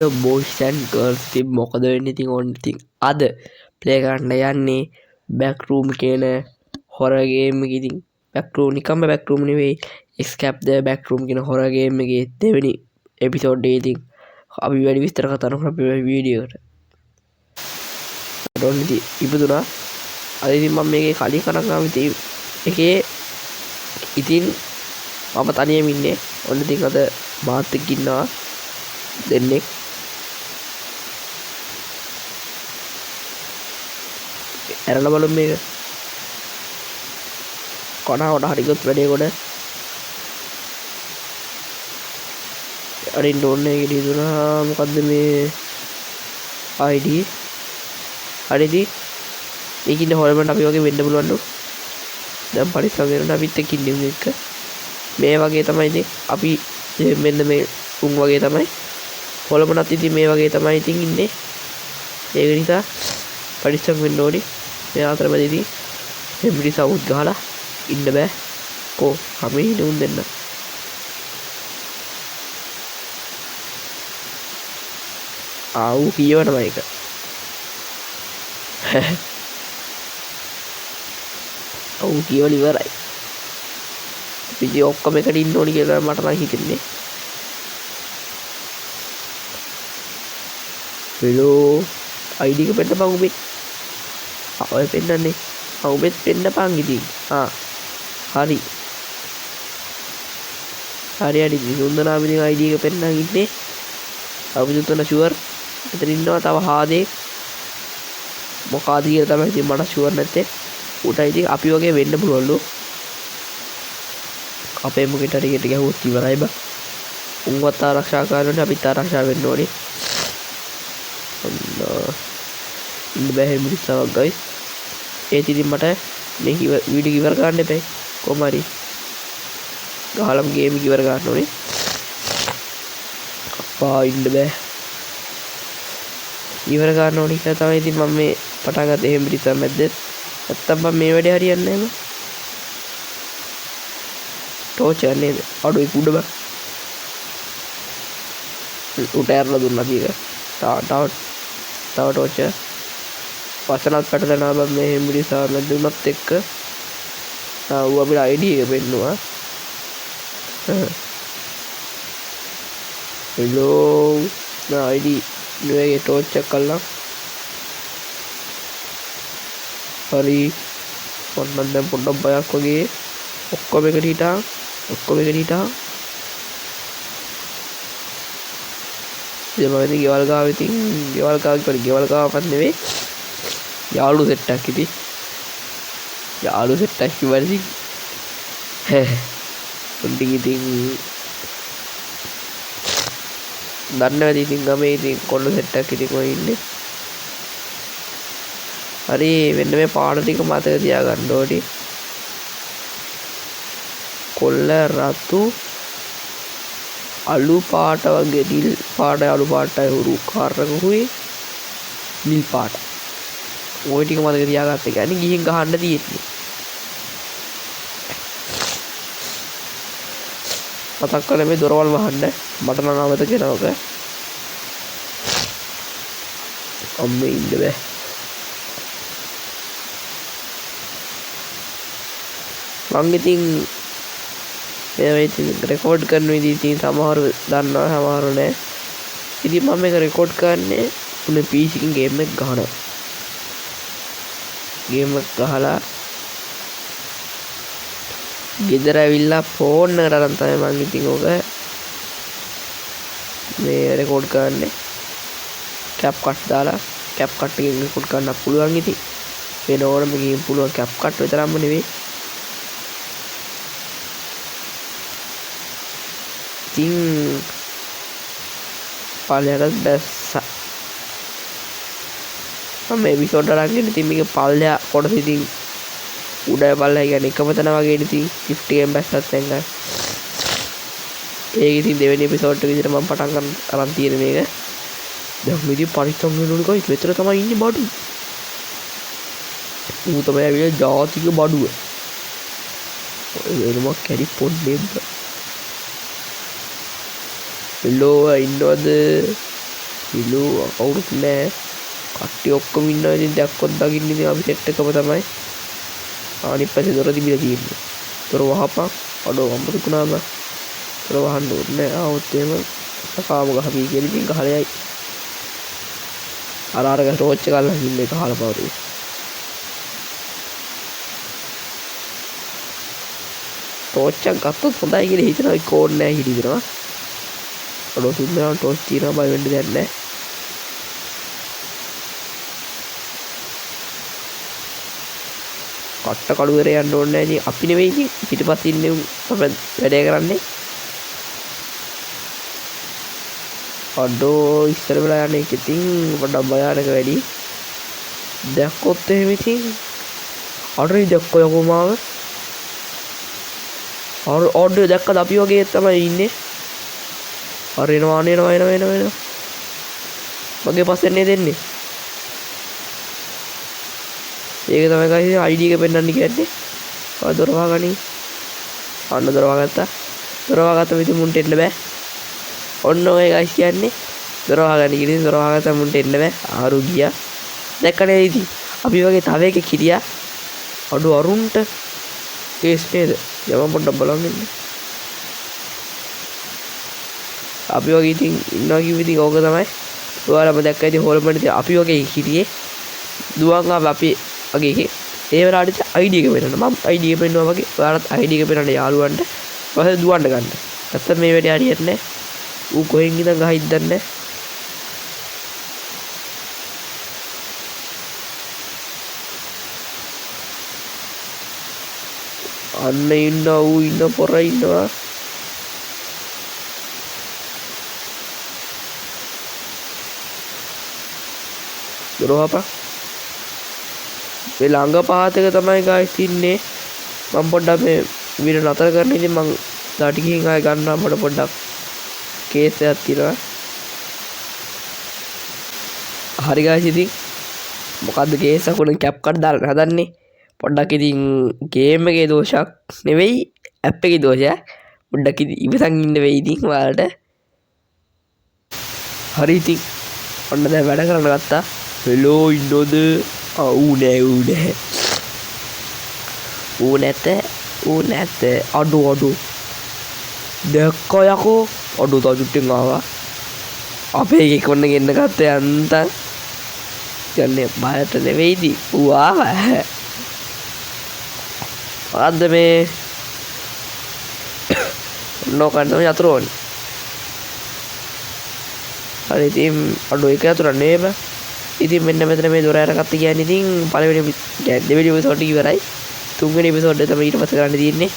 boys and girls ඉතින් මොකද වෙන්නේ ඉතින් ඕන්න ඉතින් අද ප්ලේ කරන්න යන්නේ බෑක්රූම් කියන හොරර් ගේම් එක. ඉතින් බෑක්රූම් නිකම්ම බෑක්රූම් නෙවෙයි escape the backroom කියන හොරර් ගේම් එකේ දෙවෙනි එපිසෝඩ් එකේ ඉතින් අපි වැඩි විස්තර කතා කරමු අපේ වීඩියෝ එකට. ඔන්න ඉතින් ඉපදුනා. අද ඉතින් මම මේකේ කලින් කරගන්න ඉතින් එකේ ඉතින් මම තනියම ඉන්නේ. ඔන්න ඉතින් අද මාත් එක්ක ඉන්නවා දෙන්නෙක්. ඇරලා බලමු මේක. කොනාවට හරි ගොත් වැඩේ කොට. අරින්න ඕනේ ඒක දිනුනා මොකද්ද මේ ID. හරිද? මේකින් හොල්මන්ට අපි වගේ වෙන්න පුළුවන් නෝ. දැන් පරිස්සම් වෙන්න අපිත් එක්ක ඉන්නේ එක. මේ වගේ තමයි ඉතින් අපි මෙන්න මේ උන් වගේ තමයි. හොල්මනත් ඉතින් මේ වගේ තමයි ඉතින් ඉන්නේ. ඒක නිසා පරිස්සම් වෙන්න ඕනේ. මේ අතරමැදදී එම්බිඩි සවුත් ගහලා ඉන්න බෑ. කො අපි නුන් දෙන්න. ආව් කියවනවා ඒක. ඔව් කියවල ඉවරයි. ඉතින් ඔක්කොම එකට ඉන්න ඕනි කියලා මට නම් හිතෙන්නේ. hello ID එක පෙන්නපන් උඹේ. ඔය පෙන්නන්නේ. උඹෙත් පෙන්නපන් ඉතින්. හරි. හරි සුන්දරාම ඉතින් ID එක පෙන්නන් ඉන්නේ. අපි දුතන ෂුවර්. මෙතන ඉන්නවා තව හාදේ. මොකಾದ කියලා තමයි ඉතින් මට ෂුවර් නැත්තේ. උට ඉතින් අපි වගේ වෙන්න පුළුවන්ලු. අපේ මුගෙට ටිකට ගැහුවොත් ඉවරයි බා. උන්වත් ආරක්ෂා කරන්න අපිත් ආරක්ෂා වෙන්න ඕනේ. ඉන්න බෑ මිනිස්සුවක් ගයිස්. ඒත් ඉතින් මට මේ වීඩියෝ ඉවර කරන්න එපා. කොහොම හරි ගහලම ගේම් එක ඉවර ගන්න ඕනේ. අප්පා ඉන්න බෑ. ඉවර ගන්න ඕනේ කියලා තමයි ඉතින් මම මේ පටන් ගත්තේ. එහෙම පිටසම් මැද්ද. නැත්තම් මම මේ වැඩේ හරියන්නේ නැහැ මම. ටෝච් යන්නේ අඩුයි කුඩ බා. උට ඇරලා දුන්නා කීක. තව ටෝච් වසනත් පැටලෙනවා බං මේ හෙම්බිඩි සාමද්ද උනත් එක්ක. ඌ අපිට ID එක පෙන්නුවා. hello ID නුවේ ටෝච් එක කල්ලා. හරි ඔන්න දැන් පොඩ්ඩක් බයක් වගේ ඔක්කොම එකට හිටා. ඉතින් මම ඉතින් ගෙවල් ගාව ඉතින් ගෙවල් ගාවපත් නෙවෙයි. යාළු සෙට් එකක් ඉතින්. යාළු සෙට් එකක් ඉවරයි. උන්ටි ඉතින් දන්නවද ඉතින් ගමේ ඉතින් කොල්ල සෙට් එකක් ඉතින් කොහේ ඉන්නේ. හරි මෙන්න මේ පාට ටික මතක තියාගන්න ඕනේ. කොල්ල රතු අලු පාට වගේ නිල් පාට අලු පාටයි හුරු කාර්රකුයි නිල් පාට. ওই ටික මතක තියාගත්ත කියන්නේ ගිහින් ගහන්න තියෙන්නේ. මතක් කරලා මේ දොරවල් වහන්න මට නම් අවත කෙනවක. අම්මේ ඉන්න බෑ. මං ඉතින් මේ ඉතින් රෙකෝඩ් කරන විදිහ ඉතින් සමහරව දන්නවා සමහරව නෑ. ඉතින් මම මේක රෙකෝඩ් කරන්නේ උනේ PC එකකින් ගේම් එක ගහනවා. ගේම් එක ගහලා ගෙදර ඇවිල්ලා ෆෝන් එකට අරන් තමයි මම ඉතින් ඕක මේ රෙකෝඩ් කරන්නේ. කැප් කට් දාලා කැප් කට් එකෙන් රෙකෝඩ් කරන්න පුළුවන් ඉතින්. වෙන ඕනම ගේම් පුළුවන් කැප් කට් විතරක්ම නෙවෙයි. ඉතින් පල්ලෙහාට දැස්සා. මම එපිසෝඩ් අරගෙන ඉතින් මේක පල්ලෙහා කොටස ඉතින් උඩ පල්ලෙහා කියන්නේ එකම තැන වගේ ඉතින් 50 M බැස්සත් දැන් ගන්න. ඒක ඉතින් දෙවෙනි එපිසෝඩ් එක විදිහට මම පටන් ගන්න අරන් තියෙන මේක. දැන් මේ ඉතින් පරිස්සම් වෙන්න ඕනේ ගයිස්. මෙතන තමයි ඉන්නේ බඩු. ඌ තමයි ඇවිල්ලා ජාතික බඩුව. එනම කැරි පොඩ්ඩේ. hello ඉන්නවද ඉලෝ කවුරුත් නෑ. කට්ටිය ඔක්කොම ඉන්නවා. ඉතින් දැක්කොත් දකින්න ඉතින් අපි සෙට් එකම තමයි. අනිත් පැත්තේ දොර තිබිලා තියෙන්නේ. දොර වහපන්. අඩෝ අම්ම තුනාම. දොර වහන්න ඕනේ. ආවොත් එහෙම කාම ගහපී කියලා ඉතින් ගහලා යයි. අර ටෝච් එක අල්ලන් ඉන්න එක හාල පවරේ. ටෝච් එක ගත්තොත් හොඳයි කියලා හිතනවා. ඒක ඕනේ නෑ හිටිනවා. අඩෝ තුන්දෙනා ටෝච් තියනවා බය වෙන්න දෙයක් නෑ. කට්ට කඩුවර යන්න ඕනේ නෑ. ඉතින් අපි නෙවෙයි ඉතින් පිටිපස්සේ ඉන්නේ අපේ වැඩේ කරන්නේ. අඩෝ ඉස්සර වෙලා යන්නේ ඉතින් පොඩ්ඩක් බයානක වැඩි. දැක්කොත් එහෙම ඉතින් අරේ දැක්කෝ යකෝ මාව. ඔඩ් දැක්කද අපි වගේ තමයි ඉන්නේ. අර එනවා. මගේ පස්සෙන් නේ දෙන්නේ. ඒක තමයි guys ID එක පෙන්නන්න කියන්නේ. ආ දොර වහගනි. අන්න දොර වහගත්තා. දොර වහගත්ත විදිහ මුන්ට එන්න බෑ. ඔන්න ඔය guys කියන්නේ දොර වහගන්න කිව්වේ දොර වහගත්ත මුන්ට එන්න බෑ. ආරු ගියා. දැක්කනේ ඉතින් අපි වගේ තව එකෙක් හිටියා. අඩු අරුන්ට කේස් නේද? යම පොඩ්ඩක් බලන්න ඉන්න. අපි වගේ ඉතින් ඉන්නවා කිව්ව ඉතින් ඕක තමයි. ඔයාලම දැක්කා ඉතින් හොල්මන් ඉතින් අපි වගේ හිටියේ. දුවන් අපි වගේ එකේ ඒ වෙලාවට ID එක පෙන්නන්න. මම ID එක පෙන්නුවා වගේ ඔයාලත් ID එක පෙන්නන්න යාළුවන්ට. ඊපස්සේ දුවන්න ගන්න. නැත්තම් මේ වැඩේ හරියන්නේ නැහැ. ඌ කොහෙන් ඉඳන් ගහින්ද දන්නේ. අන්න ඉන්න ඌ ඉන්න පොර ඉන්නවා. දොරවපා. මේ ළඟ පහතක තමයි guys ඉන්නේ. මම පොඩ්ඩක් මේ වීඩියෝ නතර කරන්න. ඉතින් මම දාටි ගිහින් ආයෙ ගන්නවා. මට පොඩ්ඩක් කේස් එකක් තියෙනවා. හරි guys ඉතින් මොකද්ද කේස් එක උඩින් කැප් කාඩ් දාලා හදන්නේ. පොඩ්ඩක් ඉතින් ගේම් එකේ දෝෂයක් නෙවෙයි ඇප් එකේ දෝෂයක්. පොඩ්ඩක් ඉතින් ඉවසන් ඉන්න වෙයි ඉතින් ඔයාලට. හරි ඉතින් ඔන්න දැන් වැඩ කරන්න ගත්තා. හෙලෝ ඉන්නෝද? ඌ නැත. අඩෝ දැක්කා යකෝ. අඩෝ තජුට්ටෙන් ආවා. අපේ එකේ කොන්න ගෙන්න ගත්ත යන්තම්. කියන්නේ බයට නෙවෙයිද? ඌ ආවා. අද මේ නෝකන් තමයි යතුරු ඕනේ. හරි ඉතින් අඩෝ එක යතුරු නේබ. ඉතින් මෙන්න මෙතන මේ දොර අරගත්ත කියන්නේ ඉතින් පළවෙනි දෙවෙනි එපිසෝඩ් එක ඉවරයි. තුන්වෙනි එපිසෝඩ් එක තමයි ඊට පස්සේ කරන්න තියෙන්නේ.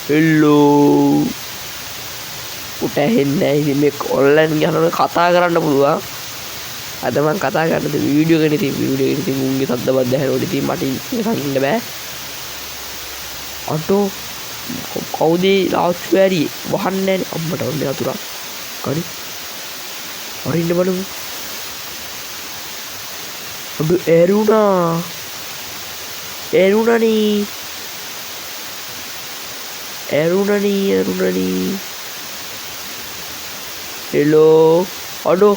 හෙලෝ උට ඇහෙන්නේ ඉතින් මේ ඔන්ලයින් ගහනකොට කතා කරන්න පුළුවන්. අද මම කතා කරන්නේ වීඩියෝ එකනේ. ඉතින් වීඩියෝ එකේ ඉතින් මුන්ගේ සද්ද බද්ද ඇහෙනකොට ඉතින් මට ඉන්න බෑ. අටෝ කවුද ලාස්ට් වැඩි වහන්නේ නැනේ. අම්මට ඔන්නේ අතුරක්. කඩි. අරින්න බලමු. අඩු එරුණනී. හෙලෝ අඩු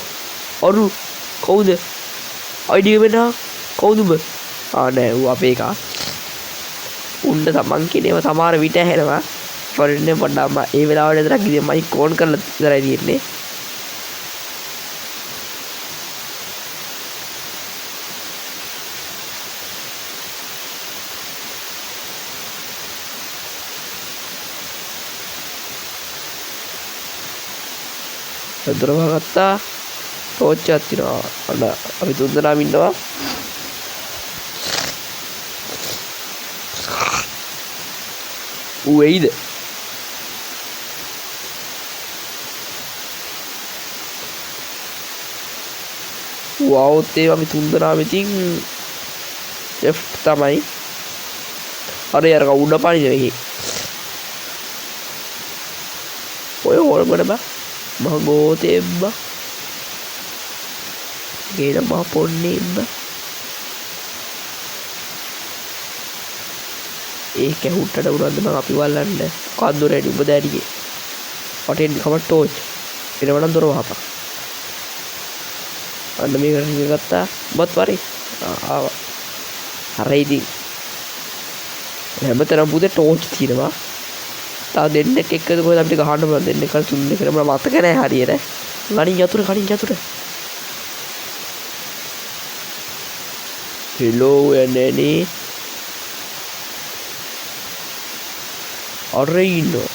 කවුද? ID එක වෙනා කවුද උඹ? නෑ ඌ අපේ එකා. උණ්ඩ තමන් කියනේම සමහර විට ඇහෙනවා. පොරින්නේ පොඩ්ඩක් ඒ වෙලාවට විතරක් ඉතින් මයික් ඕන් කරලා ඉතරයි තියෙන්නේ. දොර වහගත්තා. ටෝච් එකක් තියනවා. අන්න අපි තුන්දෙනාම ඉන්නවා. ඌ එයිද? වවුත් ඒ අපි තුන්දෙනාම ඉතින් ලෙෆ්ට් තමයි. අර උඩ පනින එකේ. ඔය හොල්මන බා මගෝ තෙබ්බා. ගේන මහ පොන්නේබ්බ. ඒක ඇහුට්ටට උනන්ද මම අපි වල්ලන්න. කන්දු රෙඩි ඔබ දැරියේ. වටේ කම ටෝච් එනවනම් දොර වහපන්. අන්න මේකට ගත්තා බත් වරේ ආවා. අර ඉතින් හැමතැනම පුතේ ටෝච් තියෙනවා. තව දෙන්නෙක් එක්කද කොහෙද අපිට ගහන්න පුළුවන් දෙන්නෙක් කල් තුන්දෙනෙක් කියලා මම මතක නැහැ හරියට. ගණින් යතුරු hello එන්නේ අර ඉන්නවා.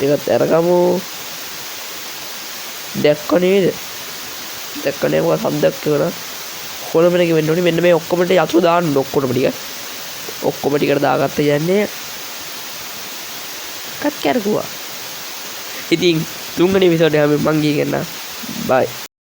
ඒකත් අරගමු. දැක්ක නේද? දැක්ක නේ මොකක් සද්දයක් කරනවා. කොළඹ එක වෙන්න ඕනේ. මෙන්න මේ ඔක්කොම ටික යතුරු දාන්න ඔක්කොම ටික. ඔක්කොම ටිකට දාගත්ත යන්නේ. කත් කැරකුවා. ඉතින් තුන්වෙනි එපිසෝඩ් එක මම ගිහින් එන්න. බයි.